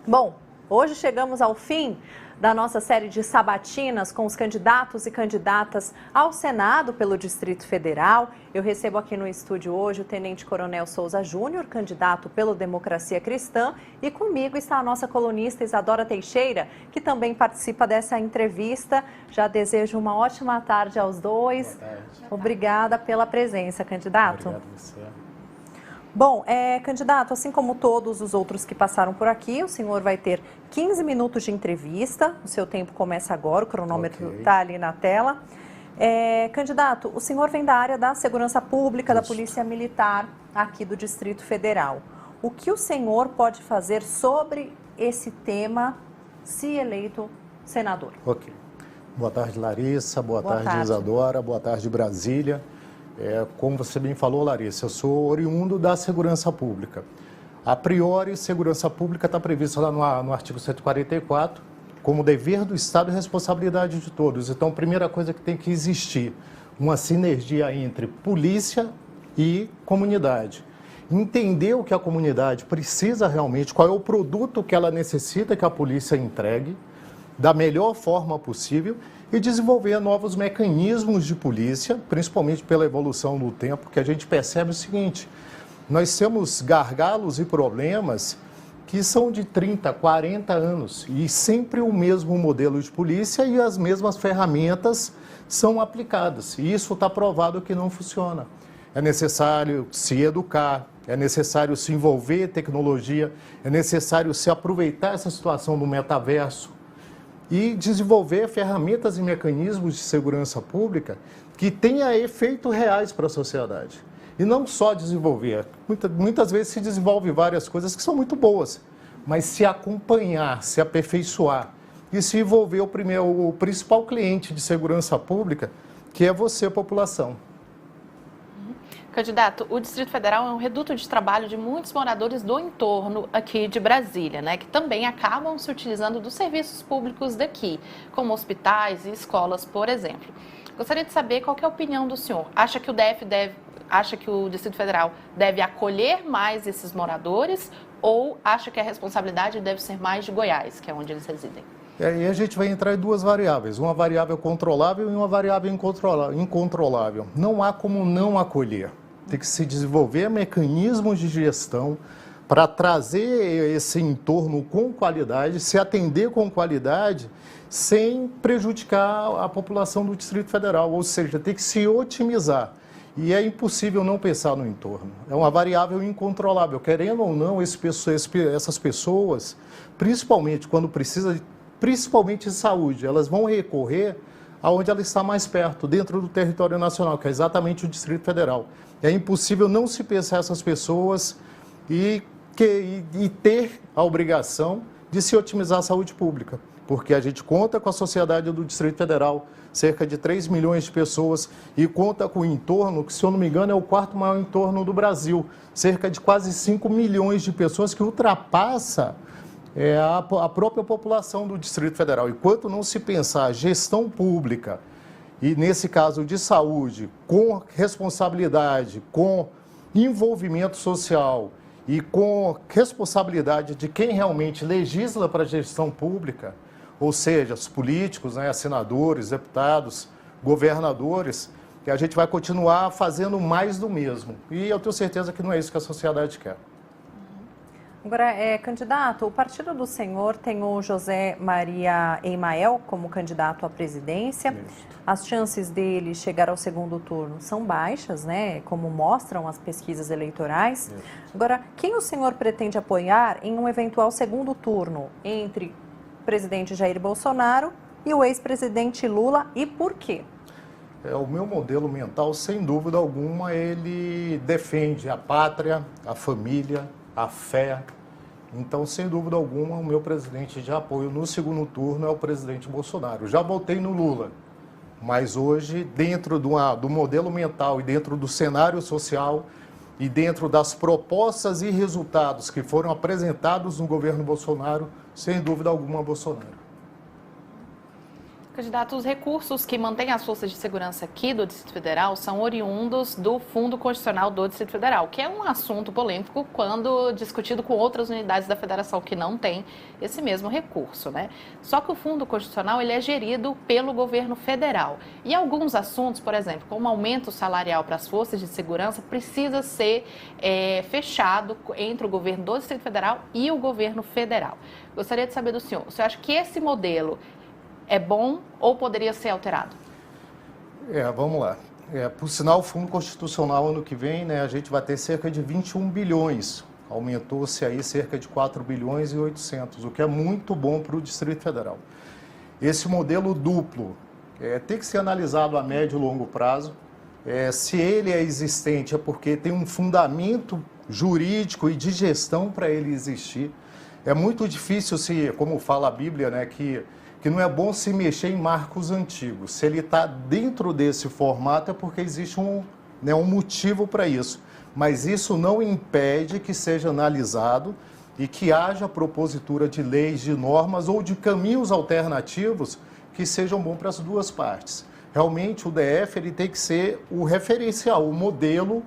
Bom, hoje chegamos ao fim da nossa série de sabatinas com os candidatos e candidatas ao Senado pelo Distrito Federal. Eu recebo aqui no estúdio hoje o Tenente Coronel Souza Júnior, candidato pelo Democracia Cristã, e comigo está a nossa colunista Isadora Teixeira, que também participa dessa entrevista. Já desejo uma ótima tarde aos dois. Boa tarde. Obrigada pela presença, candidato. Obrigado a você. Bom, candidato, assim como todos os outros que passaram por aqui, o senhor vai ter 15 minutos de entrevista. O seu tempo começa agora, o cronômetro está ali na tela. Candidato, o senhor vem da área da segurança pública, da Polícia Militar aqui do Distrito Federal. O que o senhor pode fazer sobre esse tema, se eleito senador? Ok. Boa tarde, Larissa. Boa tarde, Isadora. Boa tarde, Brasília. Como você bem falou, Larissa, eu sou oriundo da segurança pública. A priori, segurança pública está prevista lá no artigo 144, como dever do Estado e responsabilidade de todos. Então, a primeira coisa que tem que existir, uma sinergia entre polícia e comunidade. Entender o que a comunidade precisa realmente, qual é o produto que ela necessita que a polícia entregue, da melhor forma possível, e desenvolver novos mecanismos de polícia, principalmente pela evolução do tempo, que a gente percebe o seguinte: nós temos gargalos e problemas que são de 30, 40 anos, e sempre o mesmo modelo de polícia e as mesmas ferramentas são aplicadas, e isso está provado que não funciona. É necessário se educar, é necessário se envolver em tecnologia, é necessário se aproveitar essa situação do metaverso, e desenvolver ferramentas e mecanismos de segurança pública que tenham efeitos reais para a sociedade. E não só desenvolver. Muitas vezes se desenvolve várias coisas que são muito boas, mas se acompanhar, se aperfeiçoar e se envolver o principal cliente de segurança pública, que é você, a população. Candidato, o Distrito Federal é um reduto de trabalho de muitos moradores do entorno aqui de Brasília, né, que também acabam se utilizando dos serviços públicos daqui, como hospitais e escolas, por exemplo. Gostaria de saber qual que é a opinião do senhor. Acha que o Distrito Federal deve acolher mais esses moradores ou acha que a responsabilidade deve ser mais de Goiás, que é onde eles residem? E aí a gente vai entrar em duas variáveis, uma variável controlável e uma variável incontrolável. Não há como não acolher. Tem que se desenvolver mecanismos de gestão para trazer esse entorno com qualidade, se atender com qualidade, sem prejudicar a população do Distrito Federal. Ou seja, tem que se otimizar. E é impossível não pensar no entorno. É uma variável incontrolável. Querendo ou não, essas pessoas, principalmente quando precisa, principalmente de saúde, elas vão recorrer aonde ela está mais perto, dentro do território nacional, que é exatamente o Distrito Federal. É impossível não se pensar essas pessoas e ter a obrigação de se otimizar a saúde pública, porque a gente conta com a sociedade do Distrito Federal, cerca de 3 milhões de pessoas, e conta com o entorno, que se eu não me engano é o quarto maior entorno do Brasil, cerca de quase 5 milhões de pessoas, que ultrapassa a própria população do Distrito Federal. Enquanto não se pensar a gestão pública, e nesse caso de saúde, com responsabilidade, com envolvimento social e com responsabilidade de quem realmente legisla para a gestão pública, ou seja, os políticos, né, senadores, deputados, governadores, que a gente vai continuar fazendo mais do mesmo. E eu tenho certeza que não é isso que a sociedade quer. Agora, candidato, o partido do senhor tem o José Maria Emael como candidato à presidência. Isso. As chances dele chegar ao segundo turno são baixas, né? Como mostram as pesquisas eleitorais. Isso. Agora, quem o senhor pretende apoiar em um eventual segundo turno entre o presidente Jair Bolsonaro e o ex-presidente Lula, e por quê? O meu modelo mental, sem dúvida alguma, ele defende a pátria, a família, a fé. Então, sem dúvida alguma, o meu presidente de apoio no segundo turno é o presidente Bolsonaro. Já votei no Lula, mas hoje, dentro do modelo mental e dentro do cenário social e dentro das propostas e resultados que foram apresentados no governo Bolsonaro, sem dúvida alguma, Bolsonaro. Candidato, os recursos que mantêm as forças de segurança aqui do Distrito Federal são oriundos do Fundo Constitucional do Distrito Federal, que é um assunto polêmico quando discutido com outras unidades da Federação que não têm esse mesmo recurso, né? Só que o Fundo Constitucional ele é gerido pelo governo federal. E alguns assuntos, por exemplo, como aumento salarial para as forças de segurança, precisa ser fechado entre o governo do Distrito Federal e o governo federal. Gostaria de saber do senhor, você acha que esse modelo é bom ou poderia ser alterado? Vamos lá. Por sinal, o Fundo Constitucional ano que vem, né, a gente vai ter cerca de 21 bilhões. Aumentou-se aí cerca de 4 bilhões e 800, o que é muito bom para o Distrito Federal. Esse modelo duplo tem que ser analisado a médio e longo prazo. Se ele é existente, é porque tem um fundamento jurídico e de gestão para ele existir. É muito difícil, como fala a Bíblia, né, que não é bom se mexer em marcos antigos. Se ele está dentro desse formato é porque existe um motivo para isso. Mas isso não impede que seja analisado e que haja propositura de leis, de normas ou de caminhos alternativos que sejam bons para as duas partes. Realmente o DF ele tem que ser o referencial, o modelo,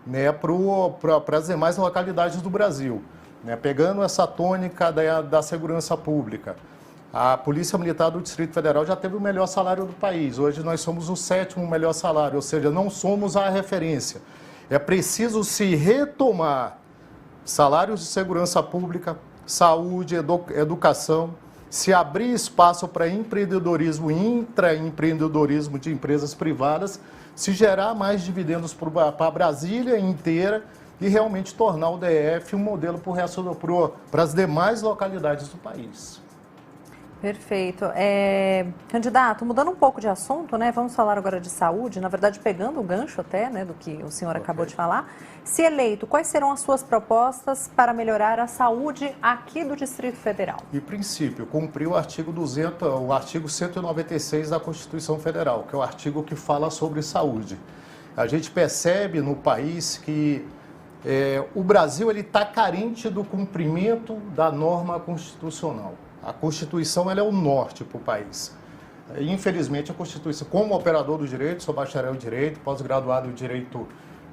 né, para as demais localidades do Brasil. Né? Pegando essa tônica da segurança pública. A Polícia Militar do Distrito Federal já teve o melhor salário do país. Hoje nós somos o 7º melhor salário, ou seja, não somos a referência. É preciso se retomar salários de segurança pública, saúde, educação, se abrir espaço para empreendedorismo, intraempreendedorismo de empresas privadas, se gerar mais dividendos para Brasília inteira e realmente tornar o DF um modelo para as demais localidades do país. Perfeito. Candidato, mudando um pouco de assunto, né? Vamos falar agora de saúde, na verdade pegando o gancho até, né, do que o senhor acabou de falar. Se eleito, quais serão as suas propostas para melhorar a saúde aqui do Distrito Federal? Em princípio, cumprir o artigo 196 da Constituição Federal, que é o artigo que fala sobre saúde. A gente percebe no país que o Brasil está carente do cumprimento da norma constitucional. A Constituição ela é o norte para o país. Infelizmente, a Constituição, como operador do direito, sou bacharel em direito, pós-graduado em direito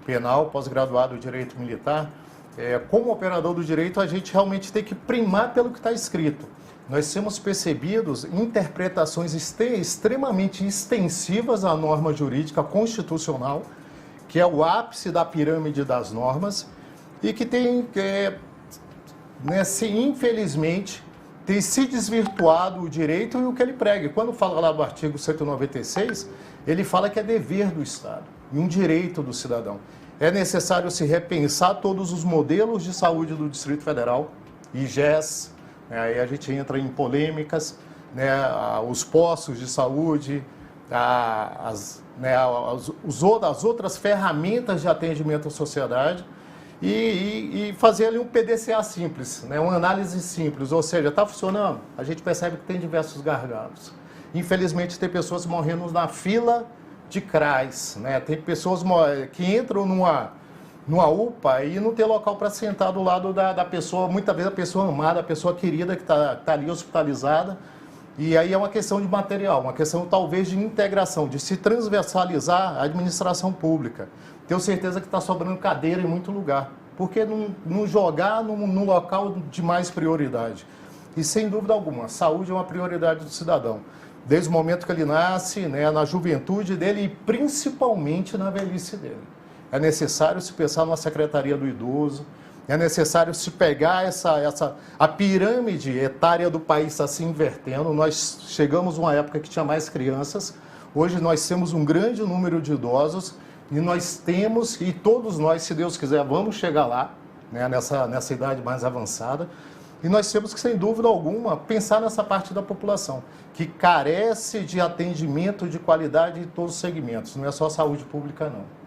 penal, pós-graduado em direito militar, como operador do direito, a gente realmente tem que primar pelo que está escrito. Nós temos percebidos interpretações extremamente extensivas à norma jurídica constitucional, que é o ápice da pirâmide das normas, e que tem, infelizmente, tem se desvirtuado o direito e o que ele prega. Quando fala lá do artigo 196, ele fala que é dever do Estado e um direito do cidadão. É necessário se repensar todos os modelos de saúde do Distrito Federal, IGES, aí a gente entra em polêmicas, né, os postos de saúde, as outras ferramentas de atendimento à sociedade, e fazer ali um PDCA simples, né? Uma análise simples, ou seja, está funcionando, a gente percebe que tem diversos gargalos. Infelizmente, tem pessoas morrendo na fila de CRAS, né? Tem pessoas que entram numa UPA e não tem local para sentar do lado da pessoa, muitas vezes a pessoa amada, a pessoa querida que está ali hospitalizada, e aí é uma questão de material, uma questão talvez de integração, de se transversalizar a administração pública. Tenho certeza que está sobrando cadeira em muito lugar. Por que não jogar num local de mais prioridade? E sem dúvida alguma, a saúde é uma prioridade do cidadão. Desde o momento que ele nasce, né, na juventude dele e principalmente na velhice dele. É necessário se pensar numa secretaria do idoso, é necessário se pegar a pirâmide etária do país está se invertendo. Nós chegamos a uma época que tinha mais crianças, hoje nós temos um grande número de idosos, e nós temos, e todos nós, se Deus quiser, vamos chegar lá, né, nessa idade mais avançada, e nós temos que, sem dúvida alguma, pensar nessa parte da população, que carece de atendimento de qualidade em todos os segmentos, não é só a saúde pública, não.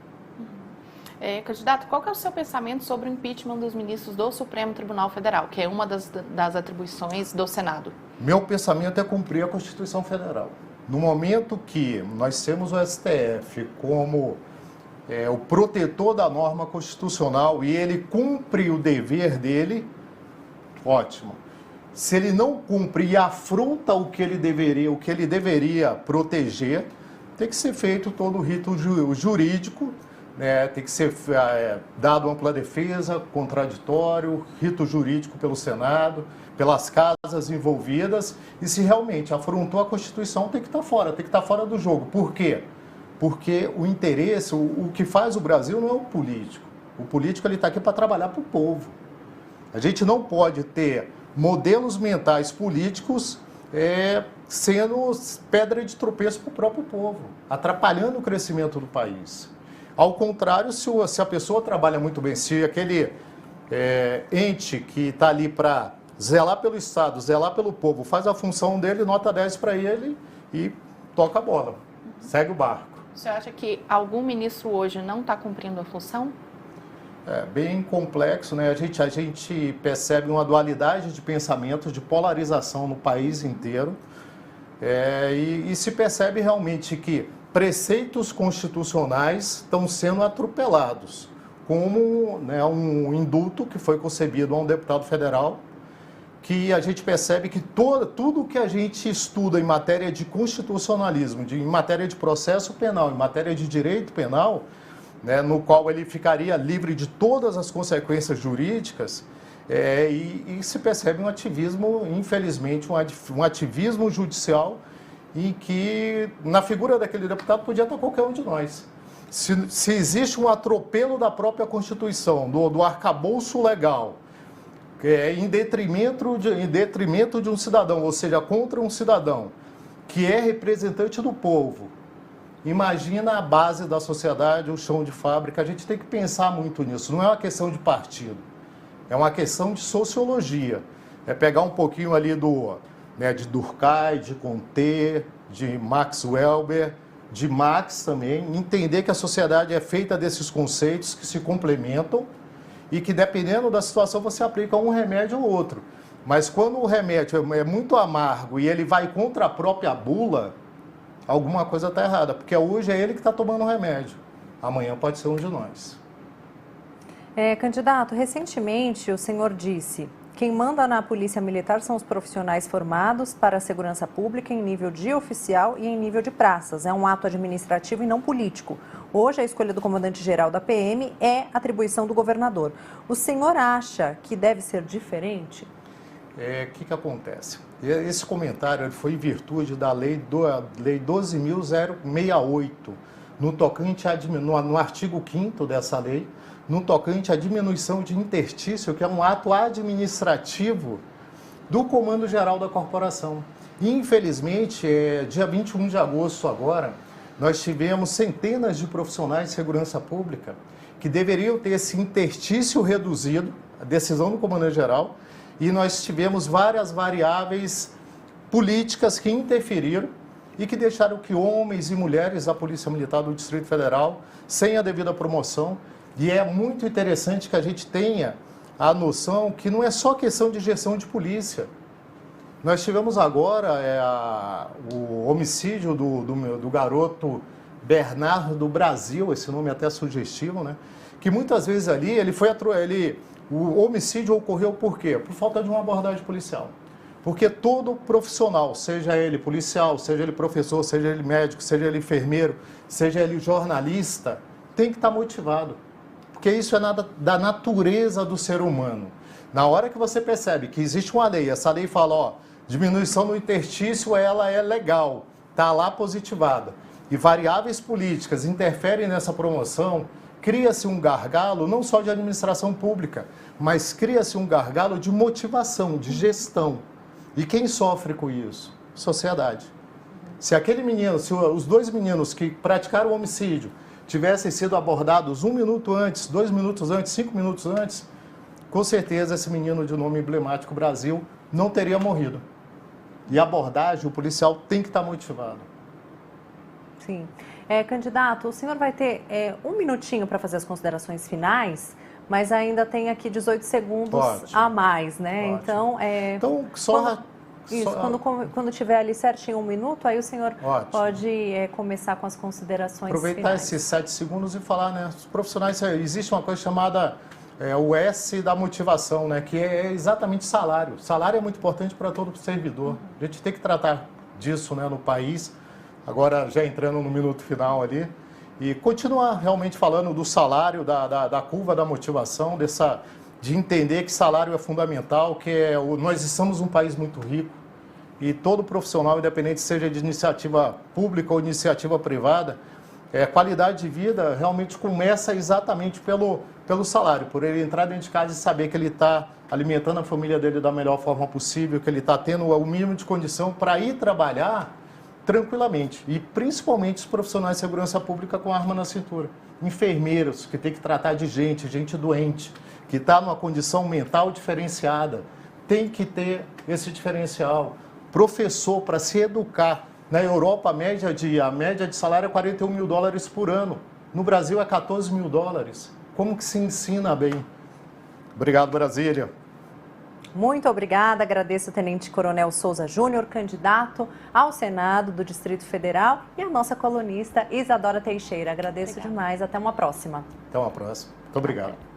Candidato, qual que é o seu pensamento sobre o impeachment dos ministros do Supremo Tribunal Federal, que é uma das atribuições do Senado? Meu pensamento é cumprir a Constituição Federal. No momento que nós temos o STF como o protetor da norma constitucional e ele cumpre o dever dele, ótimo. se ele não cumpre e afronta o que ele deveria proteger, tem que ser feito todo o rito jurídico, né? Tem que ser dado ampla defesa, contraditório, rito jurídico pelo Senado, pelas casas envolvidas, e se realmente afrontou a Constituição, tem que estar fora do jogo. Por quê? Porque o interesse, o que faz o Brasil não é o político. O político está aqui para trabalhar para o povo. A gente não pode ter modelos mentais políticos sendo pedra de tropeço para o próprio povo, atrapalhando o crescimento do país. Ao contrário, se a pessoa trabalha muito bem, se aquele ente que está ali para zelar pelo Estado, zelar pelo povo, faz a função dele, nota 10 para ele e toca a bola, segue o barco. Você acha que algum ministro hoje não está cumprindo a função? É bem complexo, né? A gente percebe uma dualidade de pensamentos, de polarização no país inteiro, e se percebe realmente que preceitos constitucionais estão sendo atropelados, como, né, um indulto que foi concebido a um deputado federal, que a gente percebe que tudo que a gente estuda em matéria de constitucionalismo, em matéria de processo penal, em matéria de direito penal, né, no qual ele ficaria livre de todas as consequências jurídicas, e se percebe um ativismo, infelizmente, um ativismo judicial em que, na figura daquele deputado, podia estar qualquer um de nós. Se existe um atropelo da própria Constituição, do arcabouço legal, em detrimento de um cidadão, ou seja, contra um cidadão que é representante do povo, imagina a base da sociedade, o chão de fábrica. A gente tem que pensar muito nisso. Não é uma questão de partido, é uma questão de sociologia. É pegar um pouquinho ali de Durkheim, de Comte, de Max Weber, de Marx também, entender que a sociedade é feita desses conceitos que se complementam e que, dependendo da situação, você aplica um remédio ou outro. Mas quando o remédio é muito amargo e ele vai contra a própria bula, alguma coisa está errada, porque hoje é ele que está tomando o remédio, amanhã pode ser um de nós. Candidato, recentemente o senhor disse: quem manda na Polícia Militar são os profissionais formados para a segurança pública em nível de oficial e em nível de praças. É um ato administrativo e não político. Hoje, a escolha do comandante-geral da PM é atribuição do governador. O senhor acha que deve ser diferente? O que acontece? Esse comentário foi em virtude da Lei 12.068, no artigo 5º dessa lei, no tocante à diminuição de interstício, que é um ato administrativo do Comando-Geral da Corporação. E, infelizmente, dia 21 de agosto agora, nós tivemos centenas de profissionais de segurança pública que deveriam ter esse interstício reduzido, a decisão do Comando-Geral, e nós tivemos várias variáveis políticas que interferiram e que deixaram que homens e mulheres da Polícia Militar do Distrito Federal, sem a devida promoção. E é muito interessante que a gente tenha a noção que não é só questão de gestão de polícia. Nós tivemos agora o homicídio do garoto Bernardo Brasil, esse nome é até sugestivo, né? Que muitas vezes ali o homicídio ocorreu por quê? Por falta de uma abordagem policial. Porque todo profissional, seja ele policial, seja ele professor, seja ele médico, seja ele enfermeiro, seja ele jornalista, tem que estar motivado. Porque isso é da natureza do ser humano. Na hora que você percebe que existe uma lei, essa lei fala, diminuição no interstício, ela é legal, está lá positivada, e variáveis políticas interferem nessa promoção, cria-se um gargalo não só de administração pública, mas cria-se um gargalo de motivação, de gestão. E quem sofre com isso? Sociedade. Se os dois meninos que praticaram o homicídio tivessem sido abordados 1 minuto antes, 2 minutos antes, 5 minutos antes, com certeza esse menino de nome emblemático Brasil não teria morrido. E a abordagem, o policial tem que estar motivado. Sim. Candidato, o senhor vai ter 1 minutinho para fazer as considerações finais, mas ainda tem aqui 18 segundos a mais, né? Ótimo. Então, quando tiver ali certinho 1 minuto, aí o senhor Ótimo. pode começar com as considerações aproveitar finais. esses 7 segundos e falar, né? Os profissionais, existe uma coisa chamada o S da motivação, né, que é exatamente salário. Salário é muito importante para todo servidor. A gente tem que tratar disso, né, no país. Agora, já entrando no minuto final ali, e continuar realmente falando do salário, da curva da motivação, de entender que salário é fundamental, nós estamos um país muito rico e todo profissional, independente seja de iniciativa pública ou iniciativa privada, qualidade de vida realmente começa exatamente pelo salário, por ele entrar dentro de casa e saber que ele está alimentando a família dele da melhor forma possível, que ele está tendo o mínimo de condição para ir trabalhar tranquilamente. E principalmente os profissionais de segurança pública com arma na cintura. Enfermeiros, que tem que tratar de gente doente, que está numa condição mental diferenciada, tem que ter esse diferencial. Professor, para se educar. Na Europa, a média de salário é 41 mil dólares por ano. No Brasil é 14 mil dólares. Como que se ensina bem? Obrigado, Brasília. Muito obrigada, agradeço ao Tenente Coronel Souza Júnior, candidato ao Senado do Distrito Federal, e a nossa colunista Isadora Teixeira. Agradeço demais, até uma próxima. Até uma próxima. Muito obrigado.